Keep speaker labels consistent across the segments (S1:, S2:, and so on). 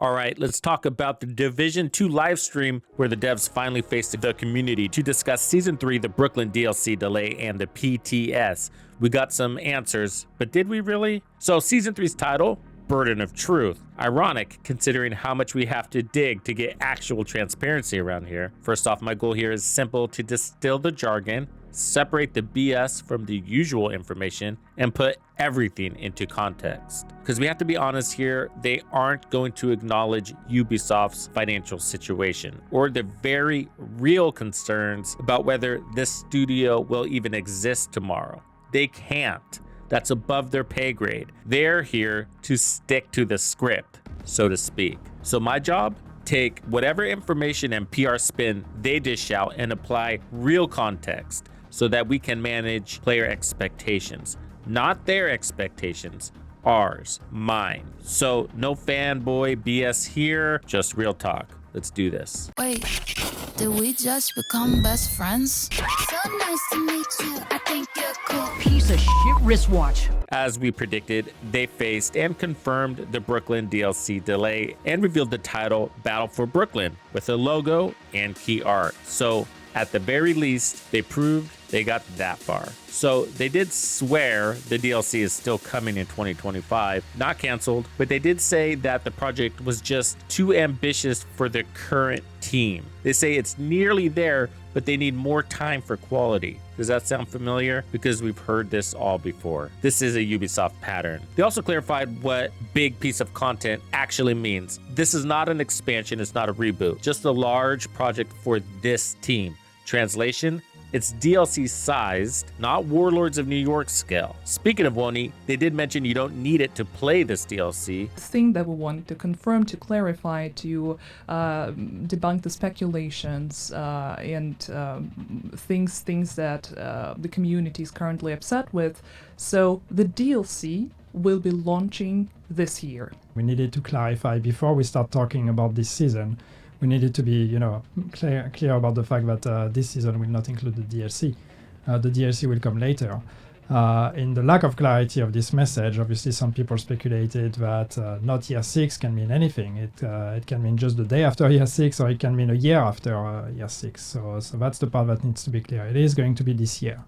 S1: All right, let's talk about the Division 2 live stream where the devs finally faced the community to discuss Season 3, the Brooklyn DLC delay, and the PTS. We got some answers, but did we really? So Season 3's title, Burden of Truth. Ironic, considering how much we have to dig to get actual transparency around here. First off, my goal here is simple: to distill the jargon, separate the BS from the usual information, and put everything into context. Because we have to be honest here, they aren't going to acknowledge Ubisoft's financial situation or the very real concerns about whether this studio will even exist tomorrow. They can't. That's above their pay grade. They're here to stick to the script, so to speak. So my job? Take whatever information and PR spin they dish out and apply real context so that we can manage player expectations. Not their expectations, ours, mine. So no fanboy BS here, just real talk. Let's do this.
S2: Wait, did we just become best friends? So nice to meet you. I think you're cool.
S3: Piece of shit wristwatch.
S1: As we predicted, they faced and confirmed the Brooklyn DLC delay and revealed the title Battle for Brooklyn with a logo and key art. So at the very least, they proved they got that far. So they did swear the DLC is still coming in 2025, not canceled, but they did say that the project was just too ambitious for the current team. They say it's nearly there, but they need more time for quality. Does that sound familiar? Because we've heard this all before. This is a Ubisoft pattern. They also clarified what big piece of content actually means. This is not an expansion, it's not a reboot, just a large project for this team. Translation: it's DLC sized, not Warlords of New York scale. Speaking of Woni, they did mention you don't need it to play this DLC.
S4: The thing that we want to confirm, to clarify, to debunk the speculations and things that the community is currently upset with. So the DLC will be launching this year.
S5: We needed to clarify before we start talking about this season. We needed to be, clear about the fact that this season will not include the DLC. The DLC will come later. In the lack of clarity of this message, obviously some people speculated that not year 6 can mean anything. It can mean just the day after year 6, or it can mean a year after year 6. So that's the part that needs to be clear. It is going to be this year.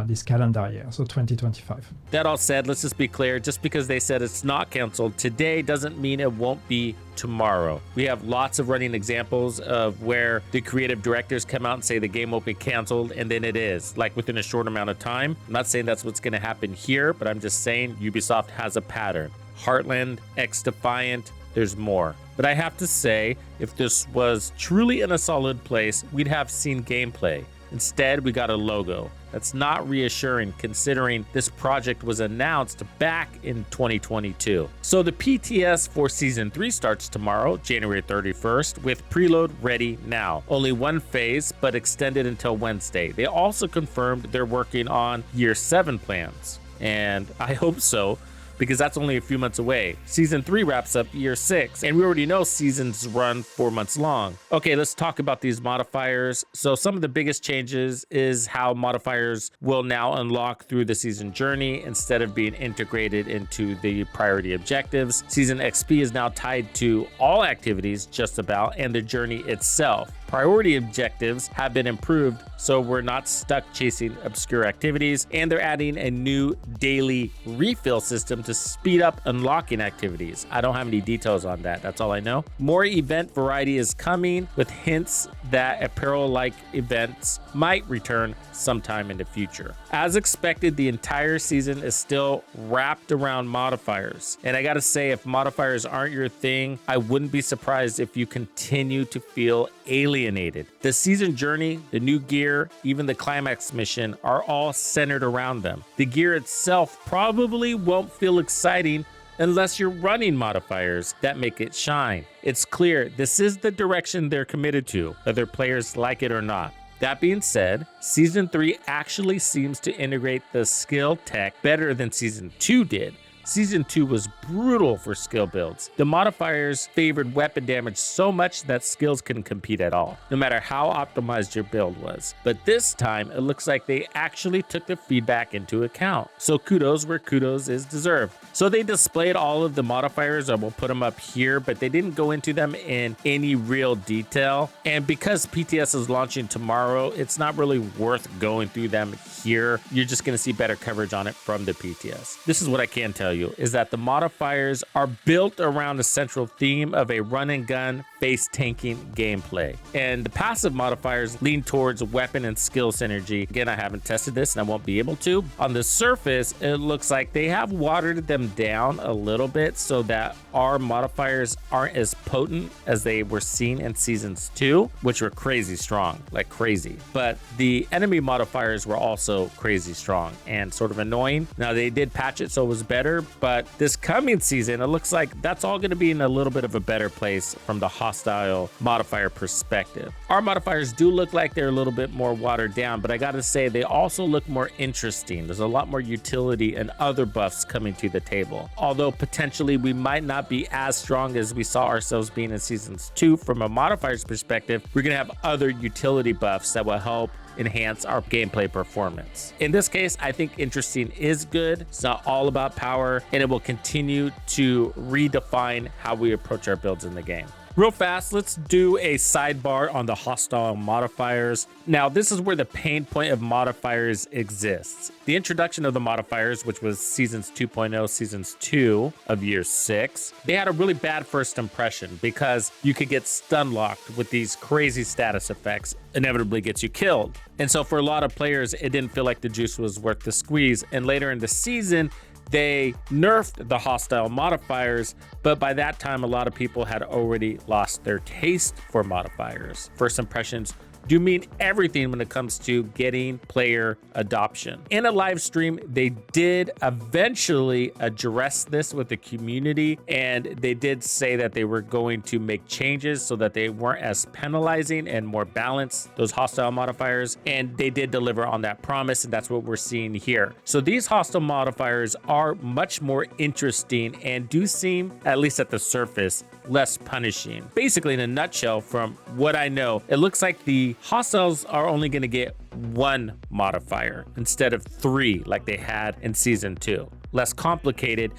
S5: This calendar year, so 2025.
S1: That all said, let's just be clear, just because they said it's not canceled today doesn't mean it won't be tomorrow. We have lots of running examples of where the creative directors come out and say the game won't be canceled, and then it is, like within a short amount of time. I'm not saying that's what's going to happen here, but I'm just saying Ubisoft has a pattern. Heartland, X-Defiant, there's more. But I have to say, if this was truly in a solid place, we'd have seen gameplay. Instead, we got a logo. That's not reassuring considering this project was announced back in 2022. So the PTS for Season 3 starts tomorrow, January 31st, with preload ready now. Only one phase, but extended until Wednesday. They also confirmed they're working on Year 7 plans. And I hope so, because that's only a few months away. Season 3 wraps up Year 6, and we already know seasons run 4 months long. Okay, let's talk about these modifiers. So some of the biggest changes is how modifiers will now unlock through the season journey instead of being integrated into the priority objectives. Season XP is now tied to all activities just about, and the journey itself. Priority objectives have been improved, so we're not stuck chasing obscure activities, and they're adding a new daily refill system to speed up unlocking activities. I don't have any details on that, that's all I know. More event variety is coming, with hints that apparel-like events might return sometime in the future. As expected, the entire season is still wrapped around modifiers, and I gotta say, if modifiers aren't your thing, I wouldn't be surprised if you continue to feel alienated. The season journey, the new gear, even the climax mission are all centered around them. The gear itself probably won't feel exciting unless you're running modifiers that make it shine. It's clear this is the direction they're committed to, whether players like it or not. That being said, Season 3 actually seems to integrate the skill tech better than Season 2 did. Season 2 was brutal for skill builds. The modifiers favored weapon damage so much that skills couldn't compete at all, no matter how optimized your build was. But this time, it looks like they actually took the feedback into account. So kudos where kudos is deserved. So they displayed all of the modifiers, I will put them up here, but they didn't go into them in any real detail. And because PTS is launching tomorrow, it's not really worth going through them here. You're just going to see better coverage on it from the PTS. This is what I can tell you, is that the modifiers are built around a central theme of a run and gun face tanking gameplay. And the passive modifiers lean towards weapon and skill synergy. Again, I haven't tested this and I won't be able to. On the surface, it looks like they have watered them down a little bit so that our modifiers aren't as potent as they were seen in seasons 2, which were crazy strong, like crazy. But the enemy modifiers were also crazy strong and sort of annoying. Now they did patch it so it was better, but this coming season, it looks like that's all going to be in a little bit of a better place from the hostile modifier perspective. Our modifiers do look like they're a little bit more watered down, but I gotta say they also look more interesting. There's a lot more utility and other buffs coming to the table. Although potentially we might not be as strong as we saw ourselves being in seasons 2 from a modifiers perspective, we're gonna have other utility buffs that will help enhance our gameplay performance. In this case, I think interesting is good. It's not all about power, and it will continue to redefine how we approach our builds in the game. Real fast, let's do a sidebar on the hostile modifiers. Now, this is where the pain point of modifiers exists. The introduction of the modifiers, which was seasons 2.0, seasons 2 of year 6, they had a really bad first impression because you could get stun locked with these crazy status effects, inevitably gets you killed. And so for a lot of players, it didn't feel like the juice was worth the squeeze. And later in the season, they nerfed the hostile modifiers, but by that time, a lot of people had already lost their taste for modifiers. First impressions do mean everything when it comes to getting player adoption. In a live stream, they did eventually address this with the community, and they did say that they were going to make changes so that they weren't as penalizing and more balanced, those hostile modifiers, and they did deliver on that promise, and that's what we're seeing here. So these hostile modifiers are much more interesting and do seem, at least at the surface, less punishing. Basically, in a nutshell, from what I know, it looks like the hostiles are only going to get 1 modifier instead of 3 like they had in season 2. Less complicated,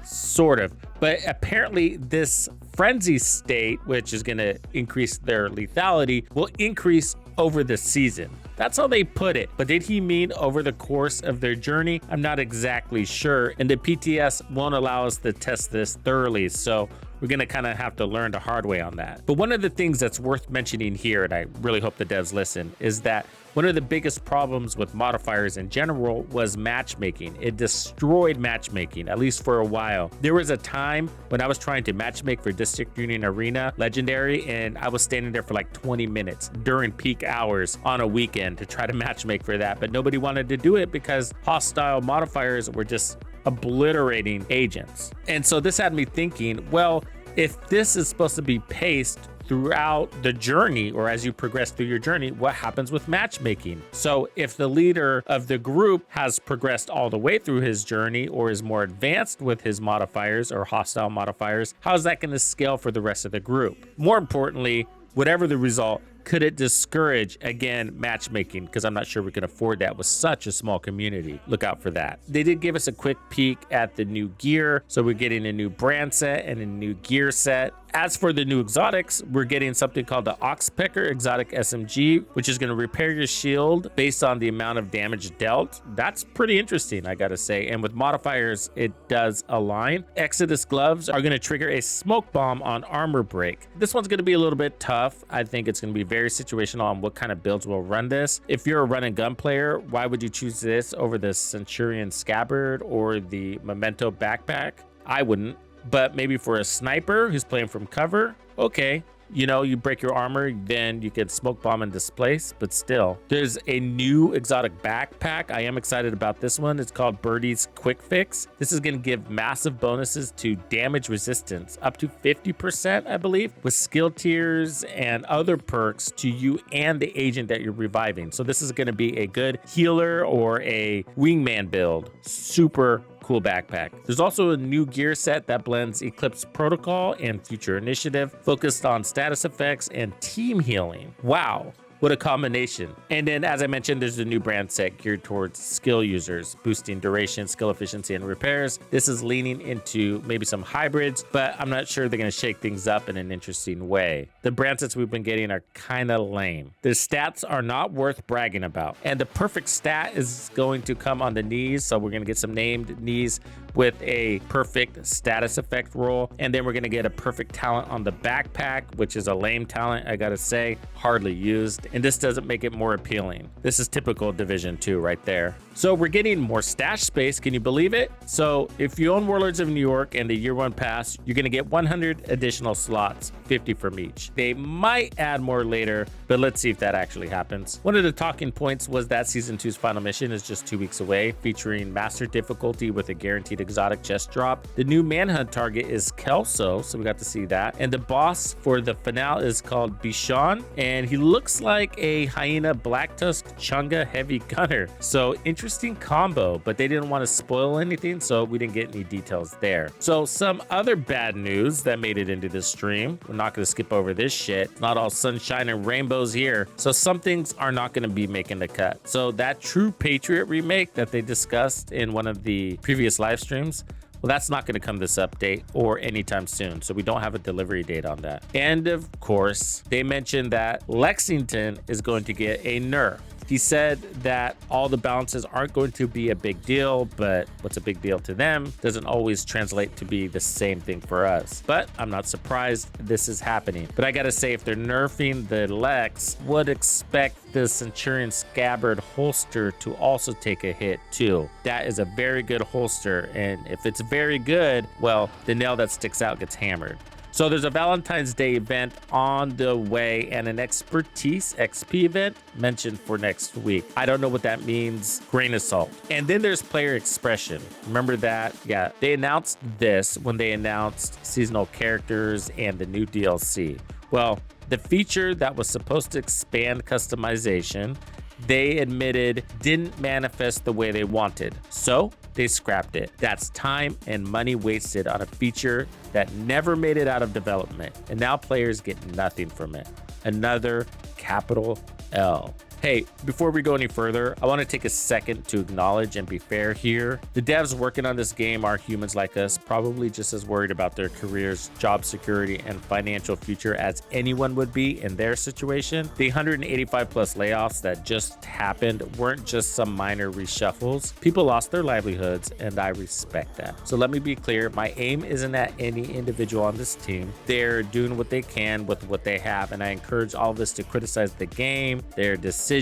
S1: sort of. But apparently this frenzy state, which is going to increase their lethality, will increase over the season. That's how they put it. But did he mean over the course of their journey? I'm not exactly sure. And the PTS won't allow us to test this thoroughly. So we're going to kind of have to learn the hard way on that. But one of the things that's worth mentioning here, and I really hope the devs listen, is that one of the biggest problems with modifiers in general was matchmaking. It destroyed matchmaking, at least for a while. There was a time when I was trying to matchmake for District Union Arena Legendary, and I was standing there for like 20 minutes during peak hours on a weekend to try to matchmake for that, but nobody wanted to do it because hostile modifiers were just obliterating agents. And so this had me thinking, well, if this is supposed to be paced throughout the journey, or as you progress through your journey, what happens with matchmaking? So if the leader of the group has progressed all the way through his journey or is more advanced with his modifiers or hostile modifiers, how is that going to scale for the rest of the group? More importantly, whatever the result, could it discourage, again, matchmaking? Because I'm not sure we can afford that with such a small community. Look out for that. They did give us a quick peek at the new gear. So we're getting a new brand set and a new gear set. As for the new exotics, we're getting something called the Oxpecker Exotic SMG, which is going to repair your shield based on the amount of damage dealt. That's pretty interesting, I gotta say. And with modifiers, it does align. Exodus gloves are going to trigger a smoke bomb on armor break. This one's going to be a little bit tough. I think it's going to be very situational on what kind of builds will run this. If you're a run and gun player, why would you choose this over the Centurion Scabbard or the Memento backpack? I wouldn't. But maybe for a sniper who's playing from cover, okay, you know, you break your armor, then you can smoke bomb and displace, but still. There's a new exotic backpack. I am excited about this one. It's called Birdie's Quick Fix. This is going to give massive bonuses to damage resistance, up to 50%, I believe, with skill tiers and other perks to you and the agent that you're reviving. So this is going to be a good healer or a wingman build. Super cool backpack. There's also a new gear set that blends Eclipse Protocol and Future Initiative, focused on status effects and team healing. Wow. What a combination. And then, as I mentioned, there's a new brand set geared towards skill users, boosting duration, skill efficiency, and repairs. This is leaning into maybe some hybrids, but I'm not sure they're going to shake things up in an interesting way. The brand sets we've been getting are kind of lame. The stats are not worth bragging about. And the perfect stat is going to come on the knees, so we're going to get some named knees with a perfect status effect roll. And then we're going to get a perfect talent on the backpack, which is a lame talent, I gotta say, hardly used. And this doesn't make it more appealing. This is typical Division 2 right there. So we're getting more stash space, can you believe it? So if you own Warlords of New York and the Year 1 pass, you're gonna get 100 additional slots, 50 from each. They might add more later, but let's see if that actually happens. One of the talking points was that Season 2's final mission is just 2 weeks away, featuring Master difficulty with a guaranteed exotic chest drop. The new manhunt target is Kelso, so we got to see that. And the boss for the finale is called Bichon, and he looks like a hyena black tusk chunga heavy gunner. So interesting combo, but they didn't want to spoil anything, so we didn't get any details there. So some other bad news that made it into this stream. We're not going to skip over this shit. It's not all sunshine and rainbows here. So some things are not going to be making the cut. So that True Patriot remake that they discussed in one of the previous live streams, well, that's not going to come this update or anytime soon, so we don't have a delivery date on that. And of course, they mentioned that Lexington is going to get a nerf. He said that all the balances aren't going to be a big deal, but what's a big deal to them doesn't always translate to be the same thing for us. But I'm not surprised this is happening. But I gotta say, if they're nerfing the Lex, would expect the Centurion Scabbard holster to also take a hit too. That is a very good holster, and if it's very good, well, the nail that sticks out gets hammered. So there's a Valentine's Day event on the way and an Expertise XP event mentioned for next week. I don't know what that means. Grain of salt. And then there's player expression. Remember that? Yeah, they announced this when they announced seasonal characters and the new DLC. Well, the feature that was supposed to expand customization, they admitted didn't manifest the way they wanted. So they scrapped it. That's time and money wasted on a feature that never made it out of development. And now players get nothing from it. Another capital L. Hey, before we go any further, I want to take a second to acknowledge and be fair here. The devs working on this game are humans like us, probably just as worried about their careers, job security, and financial future as anyone would be in their situation. The 185 plus layoffs that just happened weren't just some minor reshuffles. People lost their livelihoods, and I respect that. So let me be clear, my aim isn't at any individual on this team. They're doing what they can with what they have, and I encourage all of us to criticize the game, their decisions,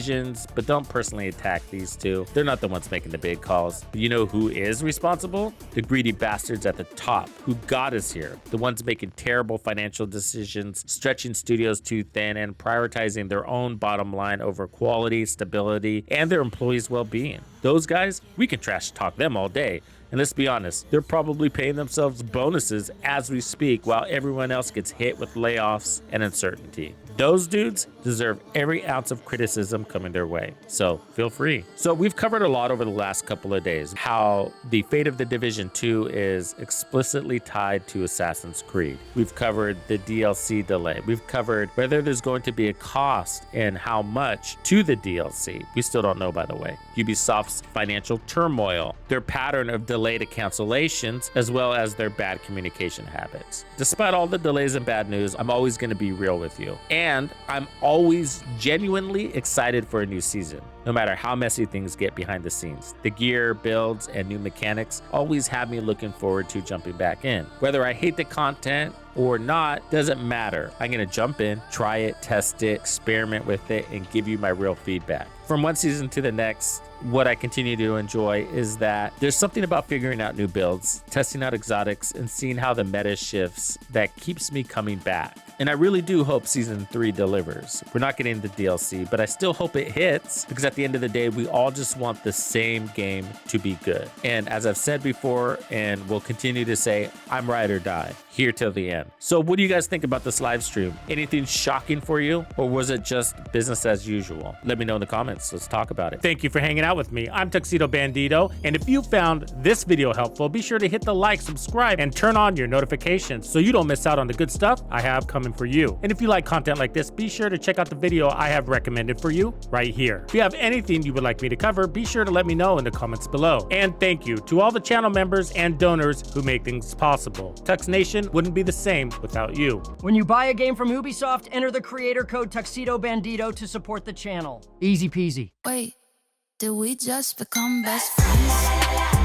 S1: but don't personally attack these two. They're not the ones making the big calls. But you know who is responsible? The greedy bastards at the top who got us here. The ones making terrible financial decisions, stretching studios too thin, and prioritizing their own bottom line over quality, stability, and their employees' well-being. Those guys, we can trash talk them all day. And let's be honest, they're probably paying themselves bonuses as we speak while everyone else gets hit with layoffs and uncertainty. Those dudes deserve every ounce of criticism coming their way, so feel free. So we've covered a lot over the last couple of days, how the fate of the Division 2 is explicitly tied to Assassin's Creed. We've covered the DLC delay. We've covered whether there's going to be a cost and how much to the DLC. We still don't know, by the way. Ubisoft's financial turmoil, their pattern of delay to cancellations, as well as their bad communication habits. Despite all the delays and bad news, I'm always going to be real with you. And I'm always genuinely excited for a new season, no matter how messy things get behind the scenes. The gear, builds, and new mechanics always have me looking forward to jumping back in. Whether I hate the content or not, doesn't matter. I'm gonna jump in, try it, test it, experiment with it, and give you my real feedback. From one season to the next, what I continue to enjoy is that there's something about figuring out new builds, testing out exotics, and seeing how the meta shifts that keeps me coming back. And I really do hope Season 3 delivers. We're not getting the DLC, but I still hope it hits because at the end of the day, we all just want the same game to be good. And as I've said before, and will continue to say, I'm ride or die, here till the end. So what do you guys think about this live stream? Anything shocking for you, or was it just business as usual? Let me know in the comments. Let's talk about it.
S6: Thank you for hanging out with me. I'm Tuxedo Bandido, and if you found this video helpful, be sure to hit the like, subscribe, and turn on your notifications so you don't miss out on the good stuff I have coming for you. And if you like content like this, be sure to check out the video I have recommended for you right here. If you have anything you would like me to cover, be sure to let me know in the comments below. And thank you to all the channel members and donors who make things possible. Tux Nation wouldn't be the same without you.
S3: When you buy a game from Ubisoft, enter the creator code Tuxedo Bandido to support the channel. Easy peasy.
S2: Wait, did we just become best friends?